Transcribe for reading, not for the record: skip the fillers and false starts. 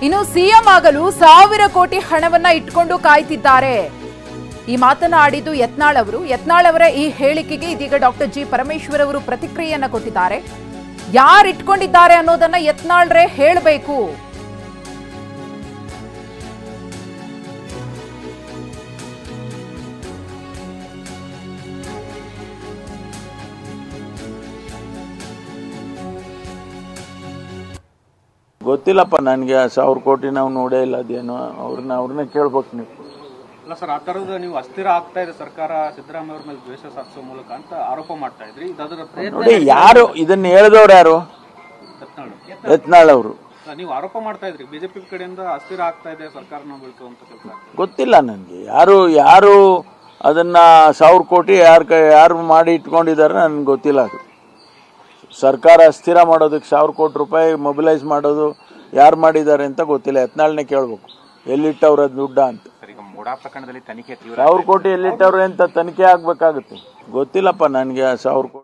ಇನ್ನು ಸಿಎಂ ಆಗಲು 1000 ಕೋಟಿ ಹಣವನ್ನ ಇಟ್ಕೊಂಡು ಕಾಯ್ತಿದ್ದಾರೆ. ಈ ಮಾತನ್ನ ಆಡಿದ್ದು ಯತ್ನಾಳ್ ಅವರು. ಯತ್ನಾಳ್ ಅವರ ಈ ಹೇಳಿಕೆಗೆ ಇದೀಗ ಡಾಕ್ಟರ್ ಜಿ ಪರಮೇಶ್ವರ್ ಅವರು ಪ್ರತಿಕ್ರಿಯೆಯನ್ನ ಕೊಟ್ಟಿದ್ದಾರೆ. ಯಾರು ಇಟ್ಕೊಂಡಿದ್ದಾರೆ ಅನ್ನೋದನ್ನ ಯತ್ನಾಳ್ರೇ ಹೇಳಬೇಕು. ಗೊತ್ತಿಲ್ಲಪ್ಪ ನನಗೆ 1000 ಕೋಟಿ ನಾವು ನೋಡೇ ಇಲ್ಲ. ಅದೇನು ಅವ್ರನ್ನ ಕೇಳ್ಬೇಕು ನೀವು. ಅಲ್ಲ ಸರ್, ಆ ಥರದ ನೀವು ಅಸ್ಥಿರ ಆಗ್ತಾ ಇದೆ ಸರ್ಕಾರ ಸಿದ್ದರಾಮಯ್ಯ ಅವ್ರ ಮೇಲೆ ದ್ವೇಷ ಸಾಧಿಸೋ ಮೂಲಕ ಅಂತ ಆರೋಪ ಮಾಡ್ತಾ ಇದ್ರಿ. ನೋಡಿ, ಯಾರು ಇದನ್ನ ಹೇಳಿದವ್ರು? ಯಾರು? ಯತ್ನಾಳ್ ಅವರು. ನೀವು ಆರೋಪ ಮಾಡ್ತಾ ಇದ್ರಿ ಬಿಜೆಪಿ ಕಡೆಯಿಂದ ಅಸ್ಥಿರ ಆಗ್ತಾ ಇದೆ ಸರ್ಕಾರನ ಬೀಳ್ತು ಅಂತ ಕೆಲಸ. ಗೊತ್ತಿಲ್ಲ ನನಗೆ ಯಾರು ಅದನ್ನ 1000 ಕೋಟಿ ಯಾರು ಮಾಡಿ ಇಟ್ಕೊಂಡಿದ್ದಾರೆ ನನಗೆ ಗೊತ್ತಿಲ್ಲ. ಅದು ಸರ್ಕಾರ ಅಸ್ಥಿರ ಮಾಡೋದಕ್ಕೆ 1000 ಕೋಟಿ ರೂಪಾಯಿ ಮೊಬಿಲೈಸ್ ಮಾಡೋದು ಯಾರು ಮಾಡಿದ್ದಾರೆ ಅಂತ ಗೊತ್ತಿಲ್ಲ. ಯತ್ನಾಳ್ನೇ ಕೇಳ್ಬೇಕು, ಎಲ್ಲಿಟ್ಟವ್ರ ದುಡ್ಡ ಅಂತ. 1000 ಕೋಟಿ ಎಲ್ಲಿಟ್ಟವ್ರೆ ಅಂತ ತನಿಖೆ ಆಗ್ಬೇಕಾಗುತ್ತೆ. ಗೊತ್ತಿಲ್ಲಪ್ಪ ನನಗೆ 1000 ಕೋಟಿ.